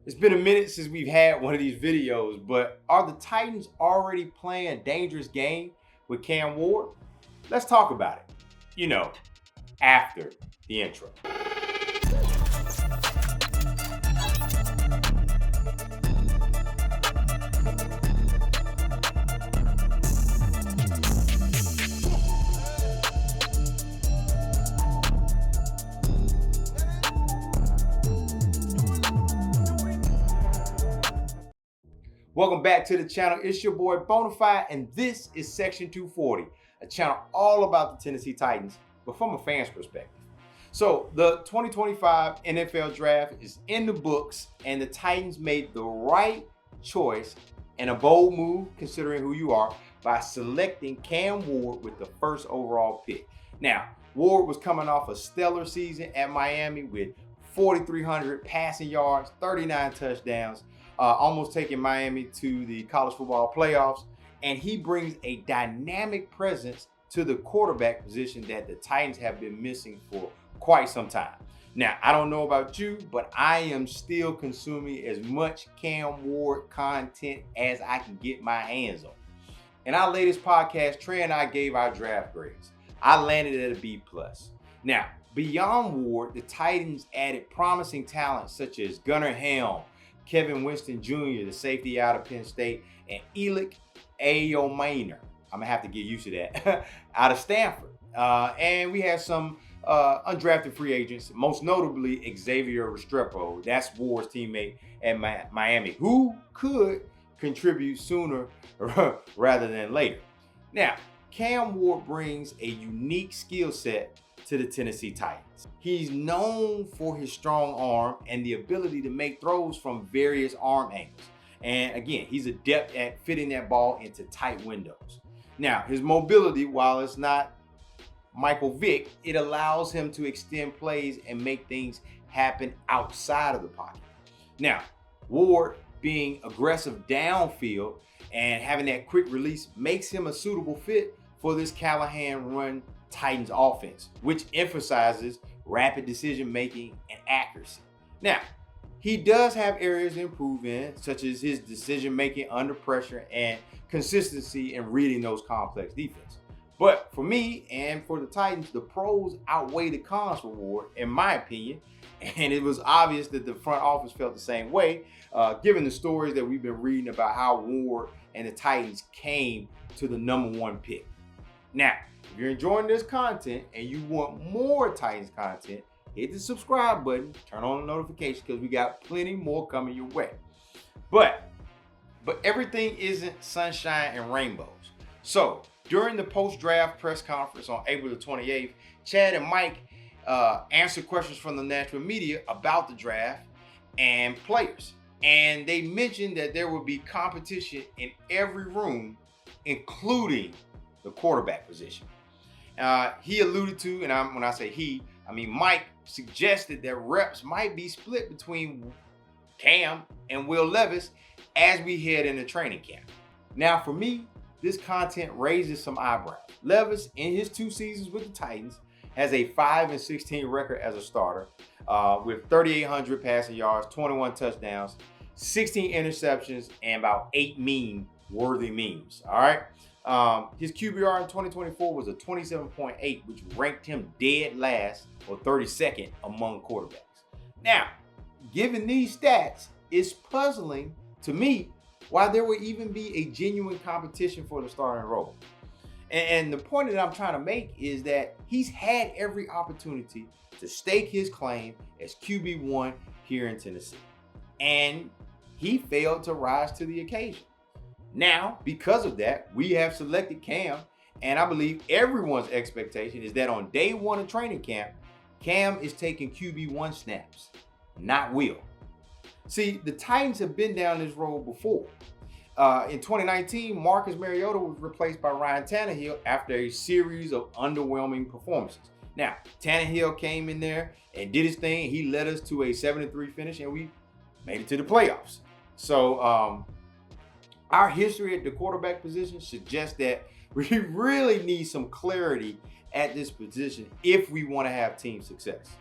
It's been a minute since we've had one of these videos, but are the Titans already playing a dangerous game with Cam Ward? Let's talk about it, after the intro. Welcome back to the channel. It's your boy Bonafide, and this is Section 240, a channel all about the Tennessee Titans, but from a fan's perspective. So the 2025 NFL Draft is in the books, and the Titans made the right choice and a bold move, considering who you are, by selecting Cam Ward with the first overall pick. Now, Ward was coming off a stellar season at Miami with 4,300 passing yards, 39 touchdowns, almost taking Miami to the college football playoffs. And he brings a dynamic presence to the quarterback position that the Titans have been missing for quite some time. Now, I don't know about you, but I am still consuming as much Cam Ward content as I can get my hands on. In our latest podcast, Trey and I gave our draft grades. I landed at a B+. Now, beyond Ward, the Titans added promising talent such as Gunnar Helm, Kevin Winston Jr., the safety out of Penn State, and Elic Ayomainer. I'm going to have to get used to that, out of Stanford. And we have some undrafted free agents, most notably Xavier Restrepo. That's Ward's teammate at Miami, who could contribute sooner rather than later. Now, Cam Ward brings a unique skill set to the Tennessee Titans. He's known for his strong arm and the ability to make throws from various arm angles. And again, he's adept at fitting that ball into tight windows. Now, his mobility, while it's not Michael Vick, it allows him to extend plays and make things happen outside of the pocket. Now, Ward being aggressive downfield and having that quick release makes him a suitable fit for this Callahan run Titans offense, which emphasizes rapid decision making and accuracy. Now, he does have areas to improve in, such as his decision making under pressure and consistency in reading those complex defenses. But for me and for the Titans, the pros outweigh the cons for Ward, in my opinion. And it was obvious that the front office felt the same way, given the stories that we've been reading about how Ward and the Titans came to the #1 pick. Now, if you're enjoying this content and you want more Titans content, hit the subscribe button, turn on the notifications, because we got plenty more coming your way. But everything isn't sunshine and rainbows. So during the post-draft press conference on April the 28th, Chad and Mike answered questions from the national media about the draft and players. And they mentioned that there would be competition in every room, including the quarterback position. He alluded to, and when I say he, I mean Mike, suggested that reps might be split between Cam and Will Levis as we head into training camp. Now, for me, this content raises some eyebrows. Levis, in his 2 seasons with the Titans, has a 5-16 record as a starter, with 3,800 passing yards, 21 touchdowns, 16 interceptions, and about 8 meme-worthy memes. All right. His QBR in 2024 was a 27.8, which ranked him dead last or 32nd among quarterbacks. Now, given these stats, it's puzzling to me why there would even be a genuine competition for the starting role. And the point that I'm trying to make is that he's had every opportunity to stake his claim as QB1 here in Tennessee. And he failed to rise to the occasion. Now, because of that, we have selected Cam, and I believe everyone's expectation is that on day 1 of training camp, Cam is taking QB1 snaps, not Will. See, the Titans have been down this road before. In 2019, Marcus Mariota was replaced by Ryan Tannehill after a series of underwhelming performances. Now, Tannehill came in there and did his thing. He led us to a 7-3 finish, and we made it to the playoffs. So, our history at the quarterback position suggests that we really need some clarity at this position if we want to have team success.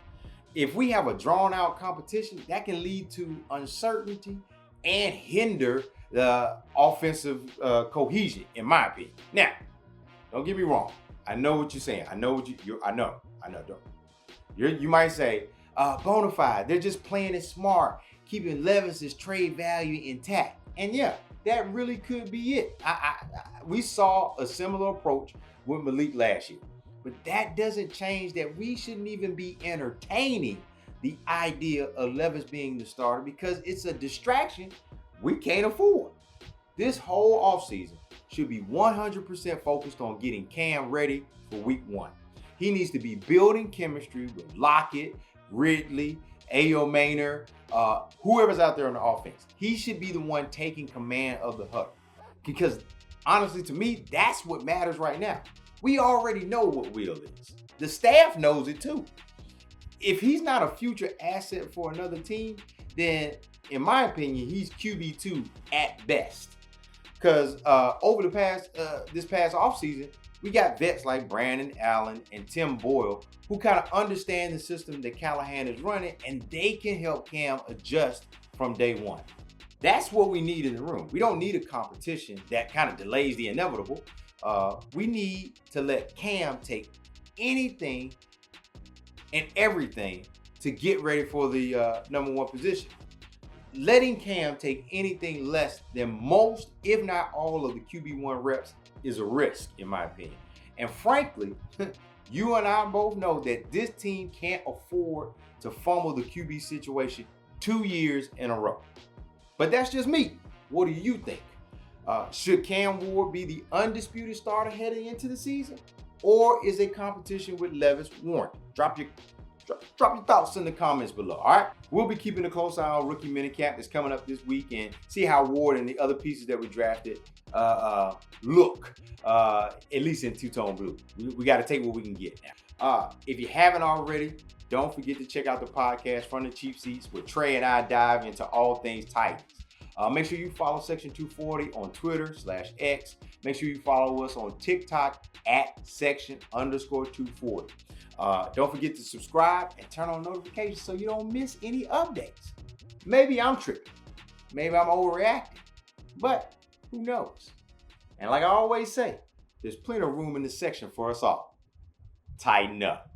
If we have a drawn out competition, that can lead to uncertainty and hinder the offensive cohesion, in my opinion. Now, don't get me wrong. I know what you're saying. I know what I know. You might say, bona fide, they're just playing it smart, keeping Levis's trade value intact. And yeah, that really could be it. We saw a similar approach with Malik last year. But that doesn't change that we shouldn't even be entertaining the idea of Levis being the starter, because it's a distraction we can't afford. This whole offseason should be 100% focused on getting Cam ready for week 1. He needs to be building chemistry with Lockett, Ridley, Ayo Maynard, whoever's out there on the offense. He should be the one taking command of the huddle. Because honestly, to me, that's what matters right now. We already know what Will is. The staff knows it too. If he's not a future asset for another team, then in my opinion, he's QB2 at best. Because over this past offseason, we got vets like Brandon Allen and Tim Boyle who kind of understand the system that Callahan is running, and they can help Cam adjust from day one. That's what we need in the room. We don't need a competition that kind of delays the inevitable. We need to let Cam take anything and everything to get ready for the number 1 position. Letting Cam take anything less than most, if not all, of the QB1 reps is a risk, in my opinion. And frankly, you and I both know that this team can't afford to fumble the QB situation 2 years in a row. But that's just me. What do you think? Should Cam Ward be the undisputed starter heading into the season? Or is a competition with Levis warranted? Drop your thoughts in the comments below, all right? We'll be keeping a close eye on rookie minicamp that's coming up this week and see how Ward and the other pieces that we drafted look, at least in two-tone blue. We got to take what we can get now. If you haven't already, don't forget to check out the podcast From the Cheap Seats, where Trey and I dive into all things Titans. Make sure you follow Section 240 on Twitter/X. Make sure you follow us on TikTok at Section_240. Don't forget to subscribe and turn on notifications so you don't miss any updates. Maybe I'm tripping. Maybe I'm overreacting. But who knows? And like I always say, there's plenty of room in this section for us all. Tighten up.